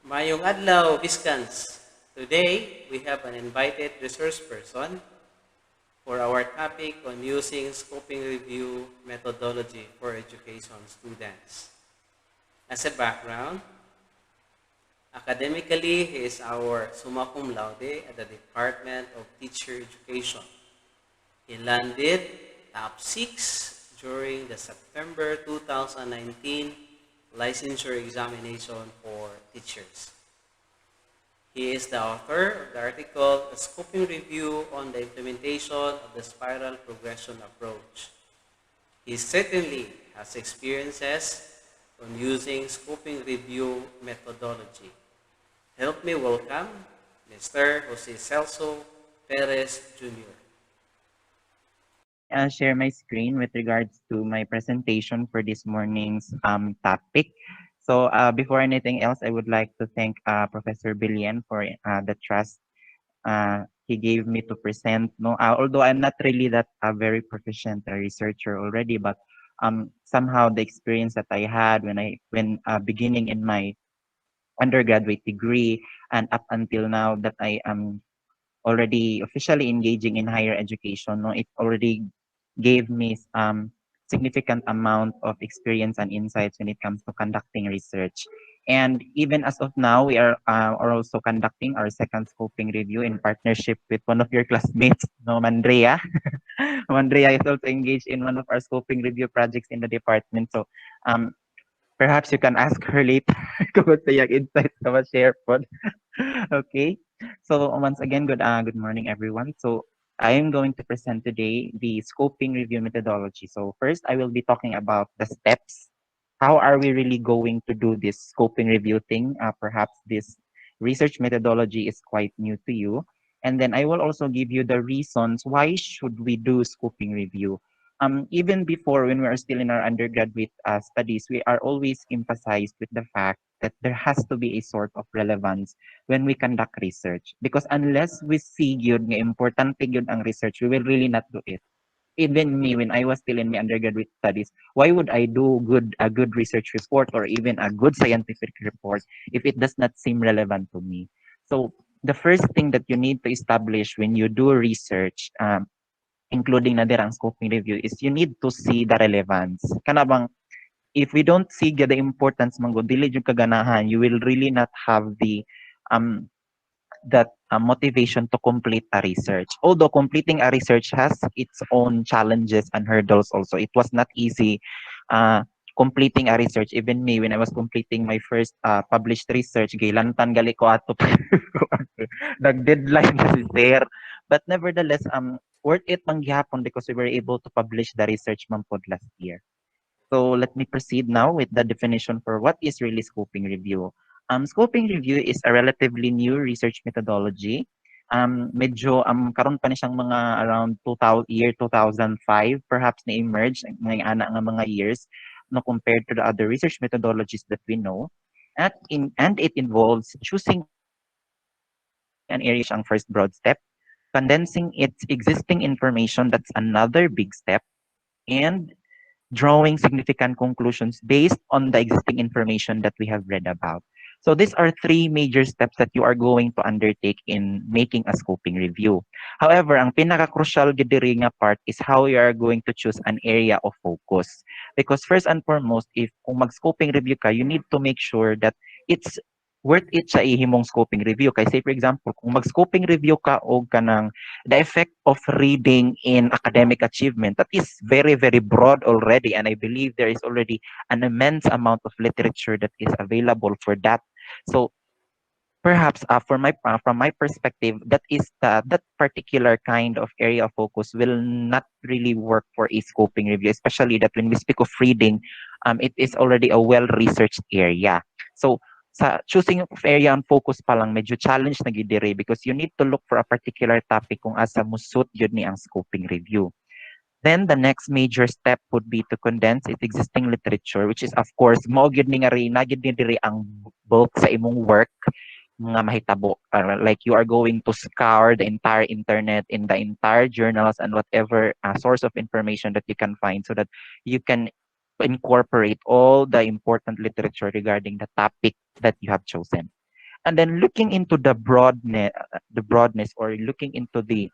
Mayong adlaw, Viskans. Today, we have an invited resource person for our topic on using scoping review methodology for education students. As a background, academically, he is our summa cum laude at the Department of Teacher Education. He landed top 6 during the September 2019 licensure examination for teachers. He is the author of the article, A Scoping Review on the Implementation of the Spiral Progression Approach. He certainly has experiences on using scoping review methodology. Help me welcome Mr. Jose Celso Perez Jr. I'll share my screen with regards to my presentation for this morning's topic. So before anything else, I would like to thank Professor Billion for the trust he gave me to present. No, although I'm not really that very proficient researcher already, but somehow the experience that I had when beginning in my undergraduate degree and up until now that I am already officially engaging in higher education, no, it already gave me significant amount of experience and insights when it comes to conducting research. And even as of now, we are also conducting our second scoping review in partnership with one of your classmates, no, Mandrea. Mandrea is also engaged in one of our scoping review projects in the department. So um, perhaps you can ask her later kung ano yung insights na ma-share po. Okay. So once again, good morning, everyone. So I am going to present today the scoping review methodology. So first, I will be talking about the steps. How are we really going to do this scoping review thing? Perhaps this research methodology is quite new to you. And then I will also give you the reasons why should we do scoping review. Even before, when we are still in our undergraduate studies, we are always emphasized with the fact that there has to be a sort of relevance when we conduct research. Because unless we see yun, nga importante yun ang research, we will really not do it. Even me, when I was still in my undergraduate studies, why would I do a good research report or even a good scientific report if it does not seem relevant to me? So the first thing that you need to establish when you do research, including na dirang scoping review, is you need to see the relevance. Kana bang if we don't see the importance man dili yung kaganahan, you will really not have the um that motivation to complete a research. Although completing a research has its own challenges and hurdles also. It was not easy completing a research. Even me, when I was completing my first published research, gilantan gali ko ato nag-deadline kasi sir. But nevertheless, worth it man gihapon because we were able to publish the research man pod last year. So let me proceed now with the definition for what is really scoping review. Scoping review is a relatively new research methodology. Medyo karon pa ni siyang mga around 2000 year 2005 perhaps na emerge mga ana nga mga years no compared to the other research methodologies that we know. And it involves choosing an area ang first broad step, condensing its existing information, that's another big step, and drawing significant conclusions based on the existing information that we have read about. So these are three major steps that you are going to undertake in making a scoping review. However, ang pinaka-crucial gidiri nga part is how you are going to choose an area of focus. Because first and foremost, if kung mag-scoping review ka, you need to make sure that it's worth it sa ihimong scoping review. Kay say for example, kung mag-scoping review ka o kanang the effect of reading in academic achievement, that is very, very broad already. And I believe there is already an immense amount of literature that is available for that. So perhaps from my perspective, that particular kind of area of focus will not really work for a scoping review, especially that when we speak of reading, it is already a well-researched area. So sa choosing of area and focus pa lang, medyo challenge na gid diri because you need to look for a particular topic kung asa mo suit yun ni ang scoping review. Then the next major step would be to condense its existing literature, which is of course mao gyud ni nga ri na gyud ni diri ang bulk sa imong work nga mahitabo. Like you are going to scour the entire internet in the entire journals and whatever source of information that you can find so that you can incorporate all the important literature regarding the topic that you have chosen. And then looking into the broadness, or looking into the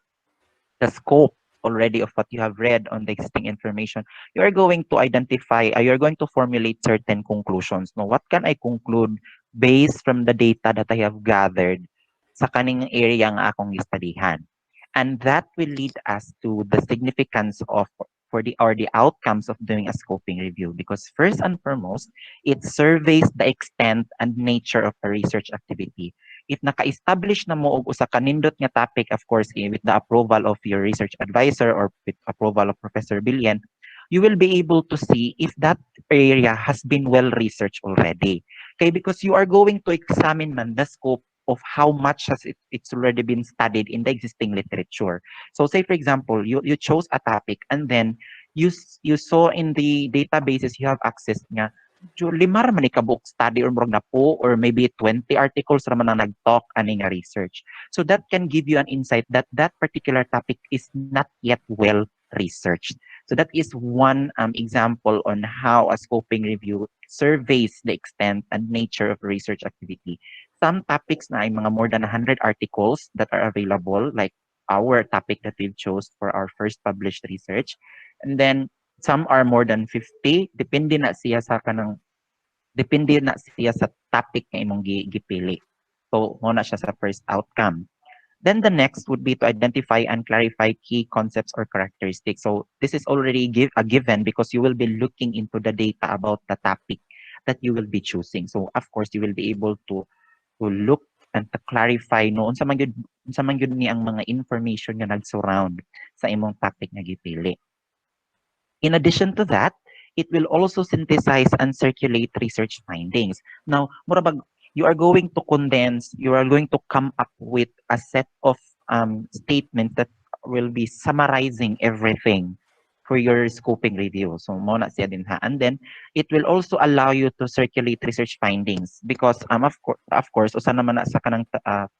scope already of what you have read on the existing information, you are going to identify, you're going to formulate certain conclusions. No, what can I conclude based from the data that I have gathered sa kaning area nga akong gistudihan? And that will lead us to the significance of for the or the outcomes of doing a scoping review, because first and foremost, it surveys the extent and nature of a research activity. If naka-establish na mo og usa ka nindot nga topic, of course, with the approval of your research advisor or with approval of Professor Billion, you will be able to see if that area has been well researched already. Okay, because you are going to examine man the scope of how much it's already been studied in the existing literature. So say for example, you chose a topic, and then you saw in the databases you have access nga limar man ka book study or murag na po, or maybe 20 articles raman na nag-talk ani nga research. So that can give you an insight that that particular topic is not yet well researched. So that is one example on how a scoping review surveys the extent and nature of research activity. Some topics na ay mga more than 100 articles that are available, like our topic that we've chose for our first published research. And then some are more than 50, depende na siya sa topic nga imong gipili. So mo na siya sa first outcome. Then the next would be to identify and clarify key concepts or characteristics. So this is already a given, because you will be looking into the data about the topic that you will be choosing. So of course you will be able to look and to clarify no unsa man gyud ni ang mga information nga nag-surround sa imong topic nga gipili. In addition to that, it will also synthesize and circulate research findings. Now, murabag, you are going to come up with a set of statements that will be summarizing everything for your scoping review. So, mo na siya din ha. And then, it will also allow you to circulate research findings, because of course, usa naman na sa kanang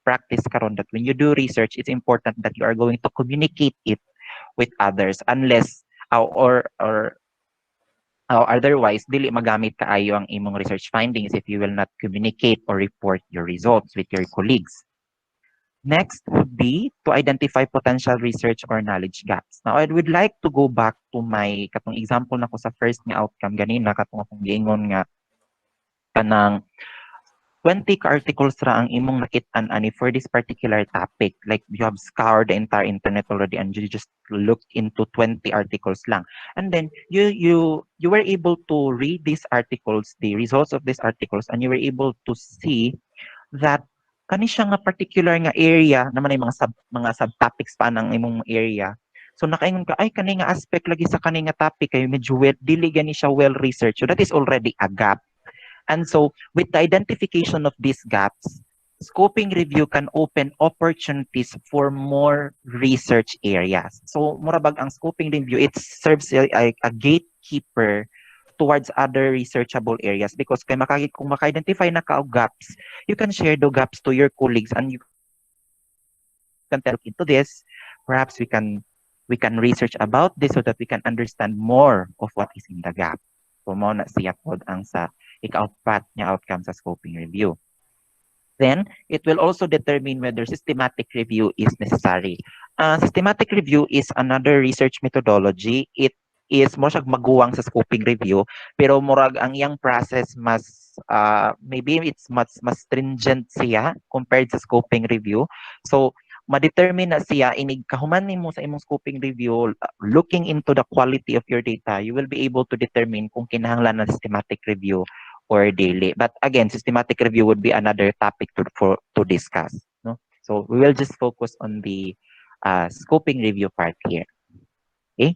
practice karon that when you do research, it's important that you are going to communicate it with others, unless or otherwise dili magamit kaayo ang imong research findings if you will not communicate or report your results with your colleagues. Next would be to identify potential research or knowledge gaps. Now, I would like to go back to my katong example nako sa first nga outcome ganina, katong akong giingon nga kanang 20 articles ra ang imong nakit-an ani for this particular topic. Like you have scoured the entire internet already and you just looked into 20 articles lang. And then you were able to read these articles, the results of these articles, and you were able to see that kani siya nga particular nga area naman ay mga subtopics pa ng imong area. So nakaingon ka, ay kani nga aspect lagi sa kani nga topic kay medyo dili gani siya well researched. So that is already a gap. And so with the identification of these gaps, scoping review can open opportunities for more research areas. So murabag ang scoping review, it serves a gatekeeper towards other researchable areas, because kung maka-identify na ka og gaps, you can share the gaps to your colleagues and you can tell into this. Perhaps we can research about this so that we can understand more of what is in the gap. So mo na siya pod ang sa ika-apat nga outcome sa scoping review. Then, it will also determine whether systematic review is necessary. Systematic review is another research methodology. It is mo siyang maguwang sa scoping review, pero murag ang iyang process mas maybe it's mas stringent siya compared sa scoping review. So ma-determine na siya inig kahuman nimo sa imong scoping review, looking into the quality of your data, you will be able to determine kung kinahanglan ng systematic review or daily. But again, systematic review would be another topic to discuss. No? So we will just focus on the scoping review part here. Okay.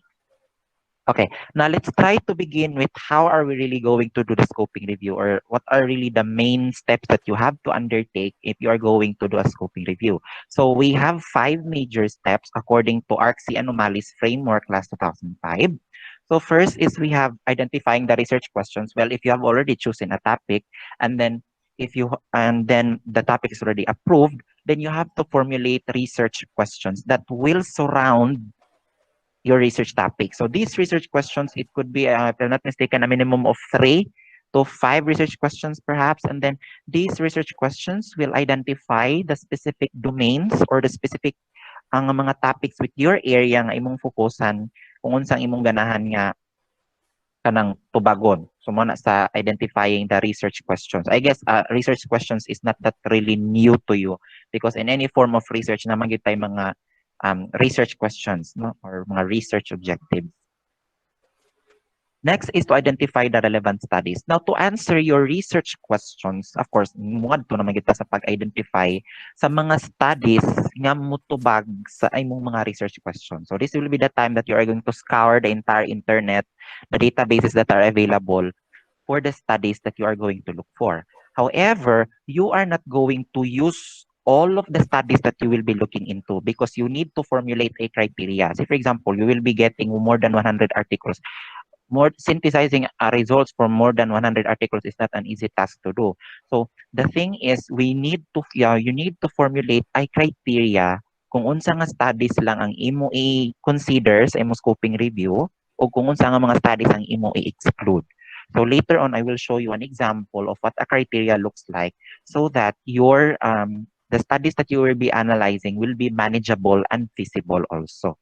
Okay, now let's try to begin with how are we really going to do the scoping review, or what are really the main steps that you have to undertake if you are going to do a scoping review. So we have 5 major steps according to ARCSI Anomalies Framework Class 2005. So first is we have identifying the research questions. Well, if you have already chosen a topic and then the topic is already approved, then you have to formulate research questions that will surround your research topic. So these research questions, it could be, if I'm not mistaken, a minimum of 3 to 5 research questions perhaps, and then these research questions will identify the specific domains or the specific ang mga topics with your area nga imong fokusan kung unsang imong ganahan nga kanang tubagon. So mo na sa identifying the research questions. I guess research questions is not that really new to you because in any form of research naman gyud tay mga research questions, no, or mga research objectives. Next is to identify the relevant studies. Now, to answer your research questions, of course, muad to naman kita sa pag-identify sa mga studies nga mutubag sa imong mga research questions. So this will be the time that you are going to scour the entire internet, the databases that are available for the studies that you are going to look for. However, you are not going to use all of the studies that you will be looking into because you need to formulate a criteria. Say, for example, you will be getting more than 100 articles. Synthesizing results from more than 100 articles is not an easy task to do. So the thing is, you need to formulate a criteria kung unsa nga studies lang ang imo i-consider sa imo scoping review o kung unsa nga mga studies ang imo i-exclude. So later on, I will show you an example of what a criteria looks like so that your the studies that you will be analyzing will be manageable and feasible also.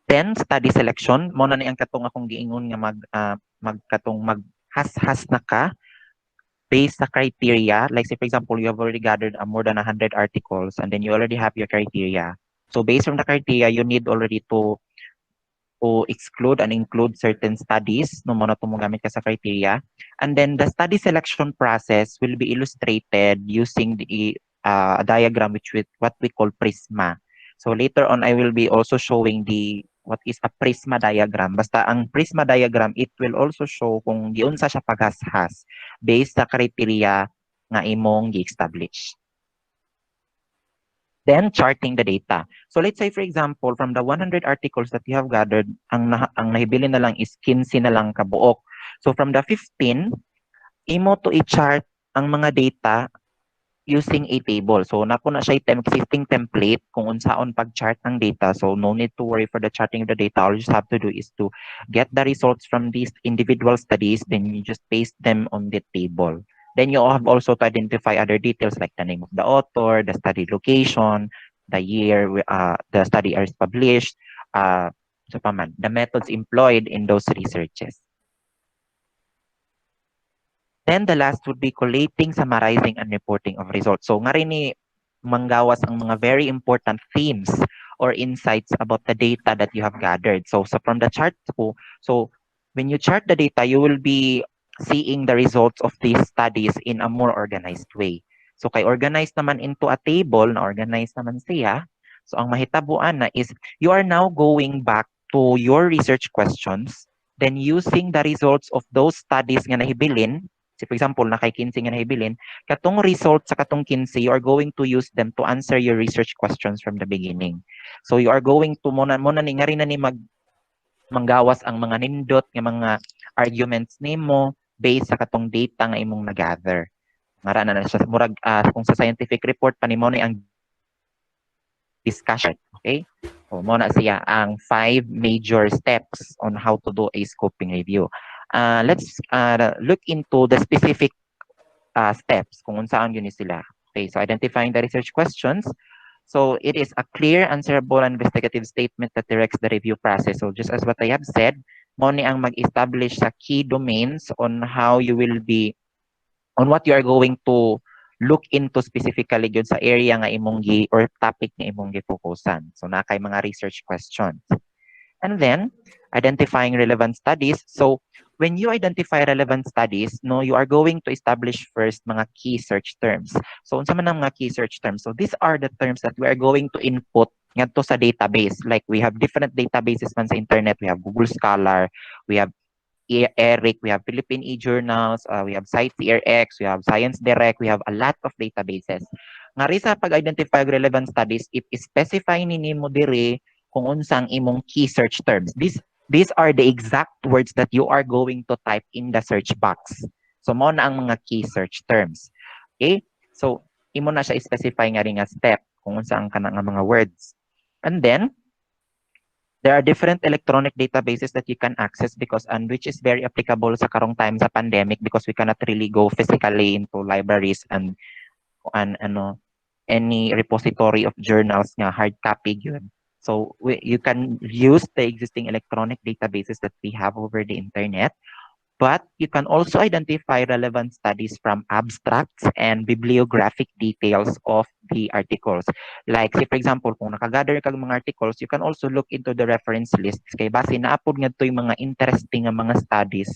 Then, study selection, mo na ni ang katong akong giingon nga maghas-has na ka based sa criteria. Like say, for example, you have already gathered more than 100 articles and then you already have your criteria. So based on the criteria, you need already to exclude and include certain studies no mo na tumugamit ka sa criteria. And then the study selection process will be illustrated using the diagram which with what we call prisma. So later on, I will be also showing what is a prisma diagram. Basta ang prisma diagram, it will also show kung giunsa siya paghashas based sa criteria nga imong gi-establish. Then, charting the data. So let's say, for example, from the 100 articles that you have gathered, ang nahibilin na lang is 15 na lang kabuok. So from the 15, imo to i-chart ang mga data using a table. So napo na siya existing template kung unsaon pag-chart ng data. So no need to worry for the charting of the data. All you just have to do is to get the results from these individual studies, then you just paste them on the table. Then you have also to identify other details like the name of the author, the study location, the year the study is published, the methods employed in those researches. Then the last would be collating, summarizing, and reporting of results. So nga rin ni manggawas ang mga very important themes or insights about the data that you have gathered. So from the chart ko, so when you chart the data, you will be seeing the results of these studies in a more organized way. So kay organized naman into a table, na organized naman siya. So ang mahitabuan na is you are now going back to your research questions, then using the results of those studies nga nahibilin. So for example, na kay 15 nga nahibilin, katong results sa katong 15, you are going to use them to answer your research questions from the beginning. So you are going to muna ni nga rin na ni manggawas ang mga nindot nga mga arguments nimo based sa katong data nga imong na-gather. Mara na siya murag kung sa scientific report pa nimo ni ang discussion, okay? So mo na siya ang 5 major steps on how to do a scoping review. Let's look into the specific steps kung saan yun sila. Okay, so identifying the research questions. So it is a clear, answerable, investigative statement that directs the review process. So just as what I have said, mo ni ang mag-establish sa key domains on how you will be, on what you are going to look into specifically yun sa area nga imong or topic nga imong gi-focusan. So na kay mga research questions. And then, identifying relevant studies. So when you identify relevant studies, no, you are going to establish first mga key search terms. So unsa man ang mga key search terms? So these are the terms that we are going to input ngadto sa database. Like we have different databases man sa internet. We have Google Scholar, we have ERIC, we have Philippine e-journals, we have CiteSeerX, we have Science Direct, we have a lot of databases. Nga rin sa pag-identify relevant studies, if specify nimo diri kung unsang imong key search terms. These are the exact words that you are going to type in the search box. So mo na ang mga key search terms. Okay? So imo na siya specify nga rin nga step kung unsang kanang mga words. And then There are different electronic databases that you can access because and which is very applicable sa karong time sa pandemic because we cannot really go physically into libraries and ano any repository of journals nga hard copy yun. So you can use the existing electronic databases that we have over the internet, but you can also identify relevant studies from abstracts and bibliographic details of the articles. Like, say, for example, kung nakagather kag mga articles, you can also look into the reference lists. Kay base naapod nga ito'y mga interesting nga mga studies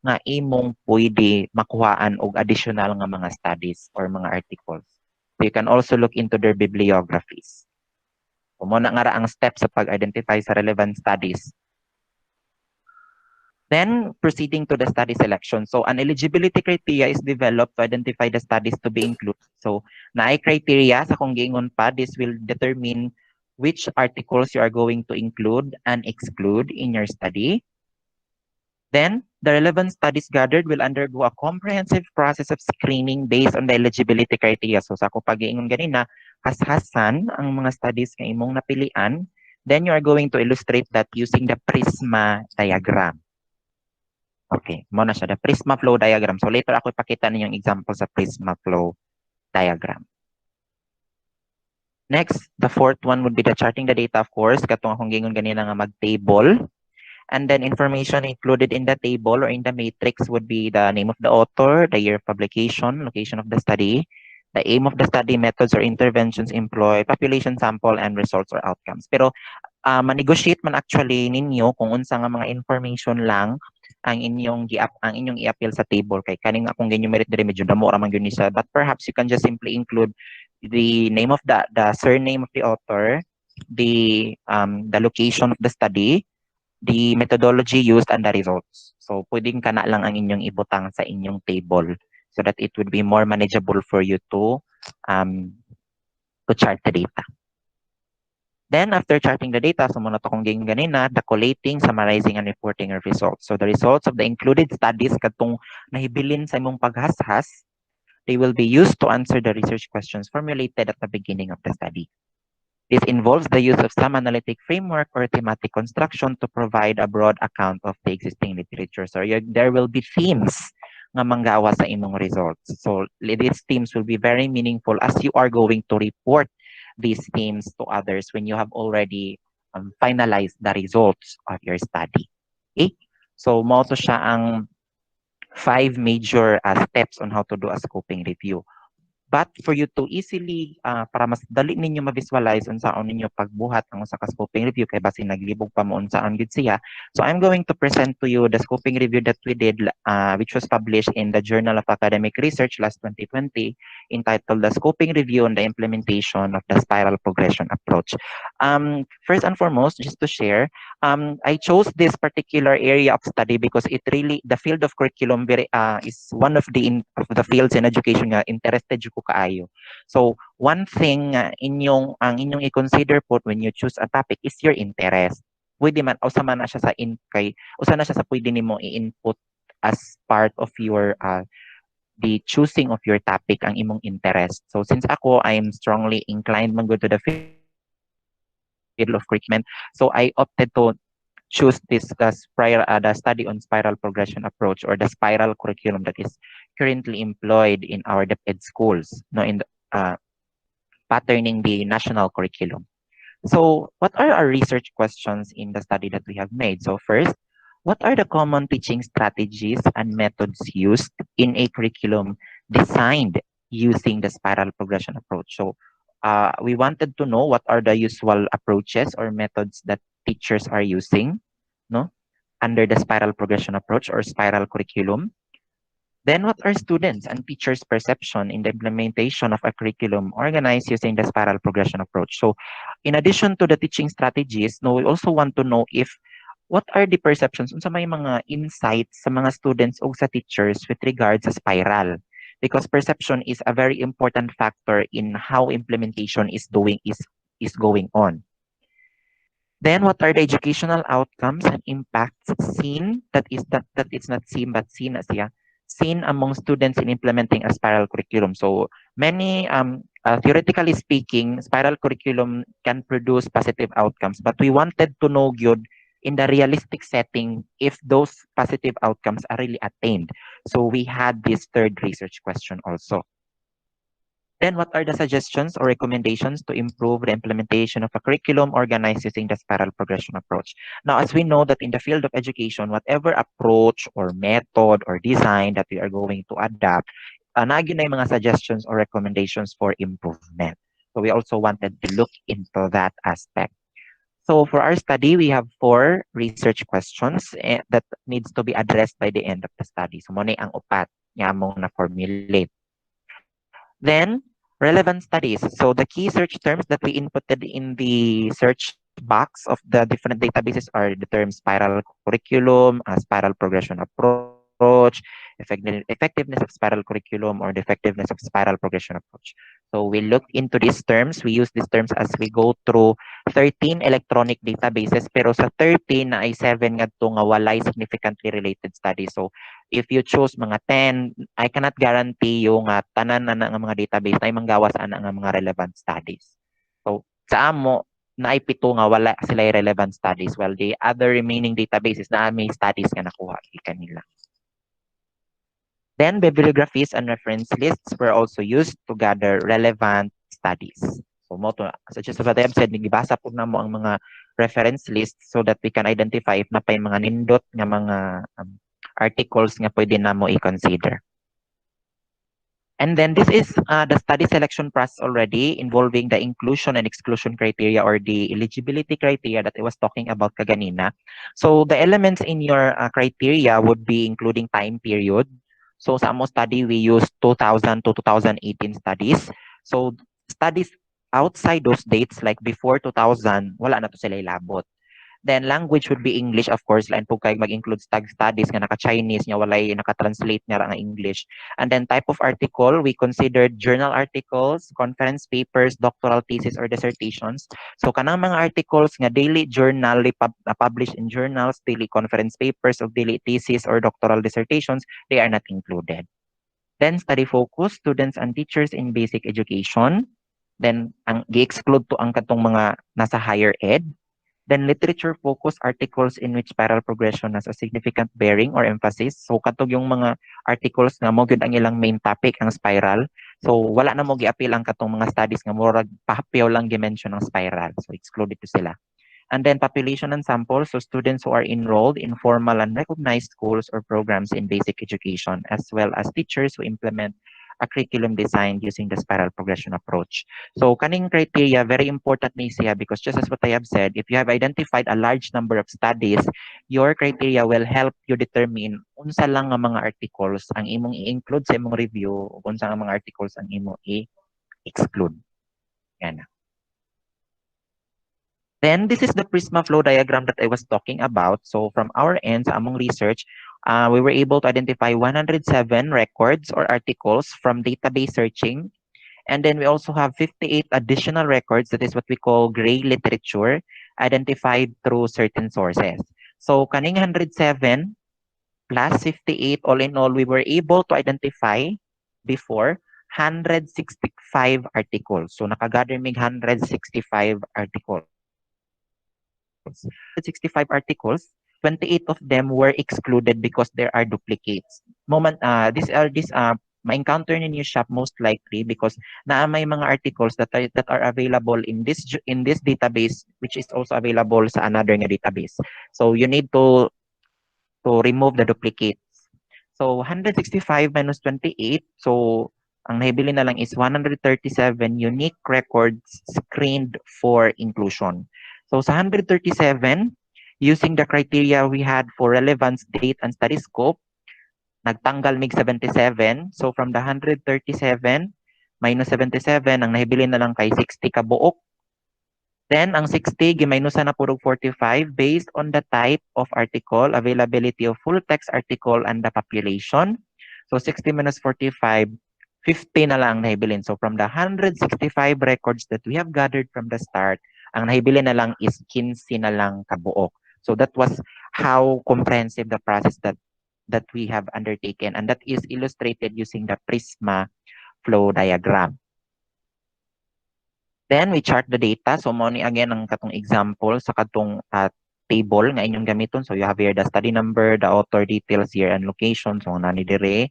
nga imong pwede makuhaan og additional nga mga studies or mga articles. So you can also look into their bibliographies. Kung mo na nga ra ang steps sa pag-identify sa relevant studies. Then, proceeding to the study selection. So, an eligibility criteria is developed to identify the studies to be included. So, naay criteria sa kung giingon pa, this will determine which articles you are going to include and exclude in your study. Then, the relevant studies gathered will undergo a comprehensive process of screening based on the eligibility criteria. So, sa ako pag-iingon ganina, hashasan ang mga studies nga imong napilian, then you are going to illustrate that using the PRISMA diagram. Okay, mo na siya, the Prisma flow diagram. So later ako ipakita ninyong example sa Prisma flow diagram. Next, the fourth one would be the charting the data, of course. Katong akong gingon ganina nga mag-table. And then information included in the table or in the matrix would be the name of the author, the year of publication, location of the study, the aim of the study, methods or interventions employed, population sample, and results or outcomes. Pero ma-negotiate man actually ninyo kung unsa nga mga information lang ang inyong i-appeal sa table kay kaning akong ganyan merit dire medyo damo ra man gyud ni siya, but perhaps you can just simply include the name of the surname of the author, the location of the study, the methodology used, and the results. So pwedeng kana lang ang inyong ibutang sa inyong table so that it would be more manageable for you to chart the data. Then, after charting the data, so muna to kong ganina, the collating, summarizing, and reporting of results. So the results of the included studies katong nahibilin sa imong paghashas, they will be used to answer the research questions formulated at the beginning of the study. This involves the use of some analytic framework or thematic construction to provide a broad account of the existing literature. So there will be themes nga manggawa sa imong results. So these themes will be very meaningful as you are going to report these themes to others when you have already finalized the results of your study. Okay? So mo to siya ang 5 major steps on how to do a scoping review. But for you to easily, para mas dali ninyo ma-visualize unsaon ninyo pagbuhat ang usa ka scoping review kay basin naglibog pa mo unsaon gid siya. So I'm going to present to you the scoping review that we did, which was published in the Journal of Academic Research last 2020, entitled The Scoping Review on the Implementation of the Spiral Progression Approach. First and foremost, just to share, I chose this particular area of study because it really, the field of curriculum is one of the fields in education nga interested ko kaayo. So one thing ang inyong i-consider po when you choose a topic is your interest. Pwede man usa man na siya sa usa na siya sa pwede nimo i-input as part of your the choosing of your topic ang imong interest. So since ako I'm strongly inclined man go to the field of curriculum, so I opted to choose this the study on spiral progression approach or the spiral curriculum that is currently employed in our DepEd schools, no, in patterning the national curriculum. So what are our research questions in the study that we have made? So first, what are the common teaching strategies and methods used in a curriculum designed using the spiral progression approach? So we wanted to know what are the usual approaches or methods that teachers are using, no, under the spiral progression approach or spiral curriculum. Then what are students and teachers' perception in the implementation of a curriculum organized using the spiral progression approach? So in addition to the teaching strategies, no, we also want to know if what are the perceptions, unsa may mga insights sa mga students o sa teachers with regards sa spiral. Because perception is a very important factor in how implementation is going on. Then what are the educational outcomes and impacts seen that it's not seen but seen as seen among students in implementing a spiral curriculum. So many theoretically speaking, spiral curriculum can produce positive outcomes, but we wanted to know good in the realistic setting if those positive outcomes are really attained. So we had this third research question also. Then what are the suggestions or recommendations to improve the implementation of a curriculum organized using the spiral progression approach? Now, as we know that in the field of education, whatever approach or method or design that we are going to adapt, nagin na yung mga suggestions or recommendations for improvement. So we also wanted to look into that aspect. So for our study, we have 4 research questions that needs to be addressed by the end of the study. So muna ang upat nga mong na-formulate. Then, relevant studies. So the key search terms that we inputted in the search box of the different databases are the term spiral curriculum, spiral progression approach, effectiveness of spiral curriculum, or the effectiveness of spiral progression approach. So we look into these terms. We use these terms as we go through 13 electronic databases, pero sa 13 na ay 7 nga nga walay significantly related studies. So if you choose mga 10, I cannot guarantee yung tanan na nga mga database na ay manggawas ana nga mga relevant studies. So sa amo na ay 7 nga wala sila relevant studies, while the other remaining databases na may studies nga nakuha kanila. Then bibliographies and reference lists were also used to gather relevant studies. So mo to, such as what I have said, nagibasa po na mo ang mga reference lists so that we can identify if na pa yung mga nindot nga mga articles nga pwede na mo i-consider. And then this is the study selection process already involving the inclusion and exclusion criteria or the eligibility criteria that I was talking about kaganina. So the elements in your criteria would be including time period. So sa among study, we use 2000 to 2018 studies. So studies outside those dates, like before 2000, wala na to sila ilabot. Then language would be English, of course, lain po kay mag-include studies nga naka-Chinese, nga walay naka-translate nga nga English. And then type of article, we considered journal articles, conference papers, doctoral thesis, or dissertations. So kanang mga articles nga daily journal published in journals, daily conference papers of daily thesis or doctoral dissertations, they are not included. Then study focus, students and teachers in basic education. Then ang gi-exclude to ang katong mga nasa higher ed. Then literature focus articles in which spiral progression has a significant bearing or emphasis. So katog yung mga articles nga mo gyud ang ilang main topic ang spiral. So wala na mo gi-appeal ang katong mga studies nga murag pahapyaw lang gi-mention ang spiral. So excluded to sila. And then population and sample, so students who are enrolled in formal and recognized schools or programs in basic education, as well as teachers who implement a curriculum designed using the spiral progression approach. So kaning criteria, very important na siya because just as what I have said, if you have identified a large number of studies, your criteria will help you determine unsa lang nga mga articles ang imong i-include sa imong review, unsa nga mga articles ang imong i-exclude. Yan. Then this is the Prisma flow diagram that I was talking about. So from our end, sa among research, we were able to identify 107 records or articles from database searching. And then we also have 58 additional records, that is what we call gray literature, identified through certain sources. So kaning 107 plus 58, all in all, we were able to identify before 165 articles. So nakagather mig 165 articles. 165 articles, 28 of them were excluded because there are duplicates. These ma-encounter ninyo shop most likely because na may mga articles that are available in this database, which is also available sa another nga database. So you need to remove the duplicates. So 165 minus 28, so ang nahibili na lang is 137 unique records screened for inclusion. So sa 137, using the criteria we had for relevance, date, and study scope, nagtanggal mig 77. So from the 137 minus 77, ang nahibili na lang kay 60 ka buok. Then ang 60 gimaynusan na purog 45 based on the type of article, availability of full text article, and the population. So 60 minus 45, 50 na lang nahibilin. So from the 165 records that we have gathered from the start, ang nahibili na lang is 15 na lang kabuok. So that was how comprehensive the process that we have undertaken, and that is illustrated using the Prisma flow diagram. Then we chart the data. So mo ni again ang katong example sa katong table nga inyong gamiton. So you have here the study number, the author details, year and location. So nani dire,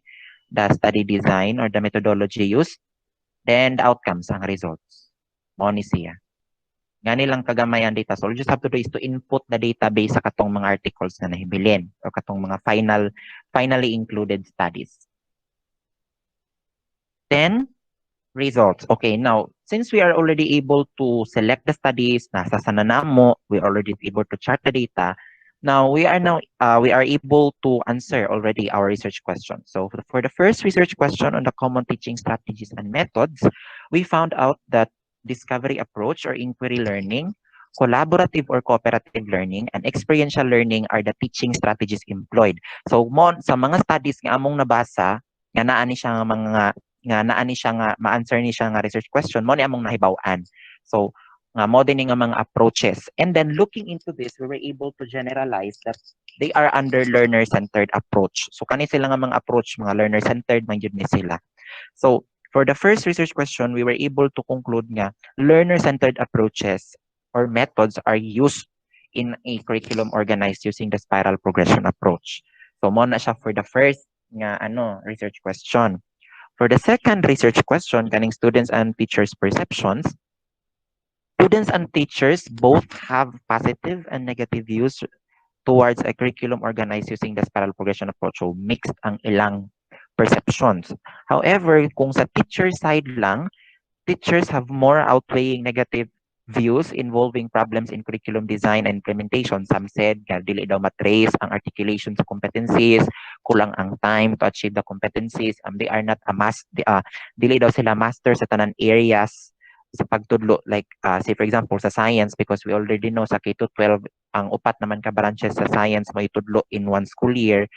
the study design or the methodology used, then the outcomes, ang results. Mo ni siya. Gani lang kagamay ang data. So all you just have to do is to input the database sa katong mga articles na nahibilin o katong mga finally included studies. Then results. Okay, now, since we are already able to select the studies, nasa sana na mo, we're already able to chart the data. Now, we are able to answer already our research question. So for the first research question on the common teaching strategies and methods, we found out that discovery approach or inquiry learning, collaborative or cooperative learning, and experiential learning are the teaching strategies employed. So sa mga studies nga among nabasa, nga naa ni siya nga ma-answer ni siya nga research question mo ni among nahibaw-an. So nga mo din nga mga approaches. And then looking into this, we were able to generalize that they are under learner-centered approach. So kani sila nga mga approach, mga learner-centered man gyud ni sila. So for the first research question, we were able to conclude nga learner-centered approaches or methods are used in a curriculum organized using the spiral progression approach. So mo na siya for the first nga research question. For the second research question, kaning students and teachers' perceptions, students and teachers both have positive and negative views towards a curriculum organized using the spiral progression approach. So mixed ang ilang perceptions. However, kung sa teacher side lang, teachers have more outweighing negative views involving problems in curriculum design and implementation. Some said, dili daw matrace ang articulation sa competencies, kulang ang time to achieve the competencies, they are not dili daw sila master sa tanan areas sa pagtudlo. Like, say for example, sa science, because we already know sa K-12, ang upat naman ka branches sa science may tudlo in one school year.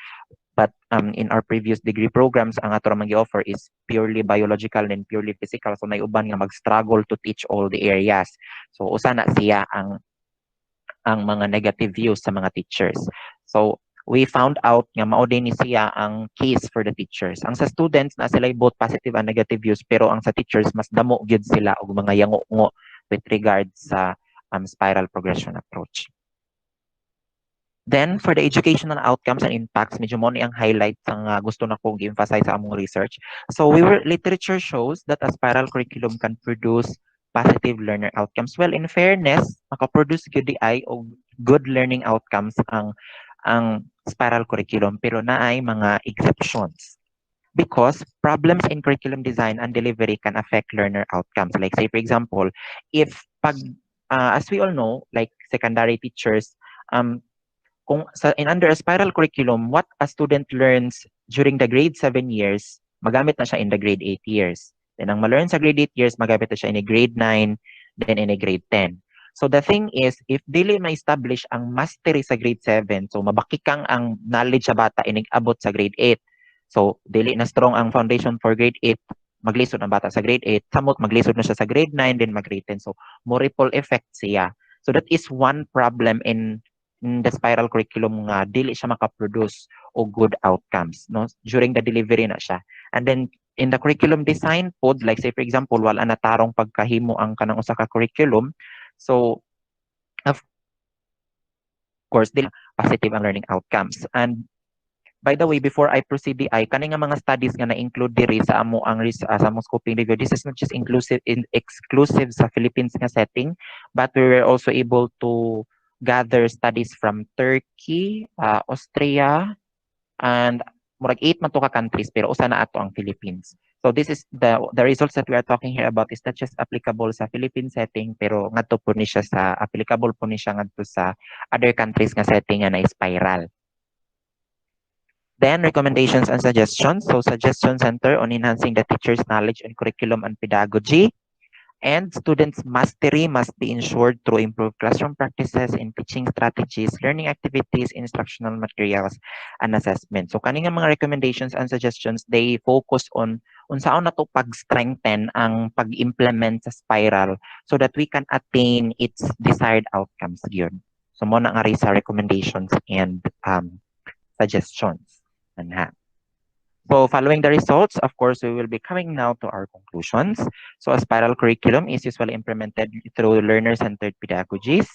But in our previous degree programs, ang ato ramang gi-offer is purely biological and purely physical. So may uban nga mag-struggle to teach all the areas. So usa na siya ang mga negative views sa mga teachers. So we found out nga mao din ni siya ang case for the teachers. Ang sa students na sila both positive and negative views, pero ang sa teachers mas damo gyud sila og mga yango-ngo with regards sa spiral progression approach. Then, for the educational outcomes and impacts, medyo mo ni ang highlights ang gusto na kong i-emphasize sa among research. So, literature shows that a spiral curriculum can produce positive learner outcomes. Well, in fairness, makaproduce gyud di ay og good learning outcomes ang spiral curriculum, pero naay mga exceptions. Because problems in curriculum design and delivery can affect learner outcomes. Like, say, for example, if as we all know, like secondary teachers, under a spiral curriculum, what a student learns during the grade 7 years, magamit na siya in the grade 8 years. Then ang ma-learn sa grade 8 years, magamit na siya in a grade 9, then in a grade 10. So the thing is, if dili ma-establish ang mastery sa grade 7, so mabakikang ang knowledge sa bata inig-abot sa grade 8. So dili na strong ang foundation for grade 8, maglisod ang bata sa grade 8, samot maglisod na siya sa grade 9, then mag-grade 10. So more ripple effect siya. So that is one problem in the spiral curriculum nga dili siya makaproduce og good outcomes no during the delivery na siya. And then in the curriculum design pod, like say for example wala na tarong pagkahimo ang kanang usa ka curriculum, so of course dili positive ang learning outcomes. And by the way, before I proceed ay kani nga mga studies nga na-include diri sa amo ang sa among scoping review, this is not just exclusive sa Philippines nga setting, but we were also able to gather studies from Turkey, Austria, and murag 8 man to ka countries, pero usa na ato ang Philippines. So this is the results that we are talking here about is not just applicable sa Philippine setting, pero ngadto po ni siya sa applicable po ni siya ngadto sa other countries nga setting nga na spiral. Then recommendations and suggestions. So suggestion center on enhancing the teacher's knowledge in curriculum and pedagogy. And students' mastery must be ensured through improved classroom practices in teaching strategies, learning activities, instructional materials, and assessment. So kaning mga recommendations and suggestions, they focus on unsaon nato pag-strengthen ang pag-implement sa spiral so that we can attain its desired outcomes gyud. So mo na nga sa recommendations and suggestions. Anha. So following the results, of course, we will be coming now to our conclusions. So a spiral curriculum is usually implemented through learner-centered pedagogies.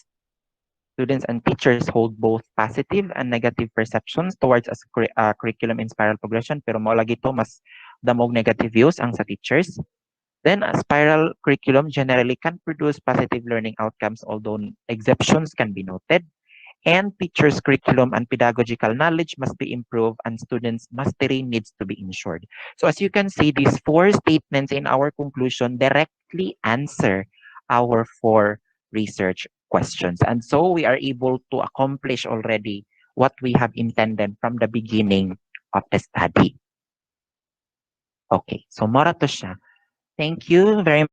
Students and teachers hold both positive and negative perceptions towards a curriculum in spiral progression, pero mo lagi to mas damog negative views ang sa teachers. Then a spiral curriculum generally can produce positive learning outcomes, although exceptions can be noted. And teachers' curriculum and pedagogical knowledge must be improved and students' mastery needs to be ensured. So as you can see, these four statements in our conclusion directly answer our four research questions. And so we are able to accomplish already what we have intended from the beginning of the study. Okay, so mora to siya. Thank you very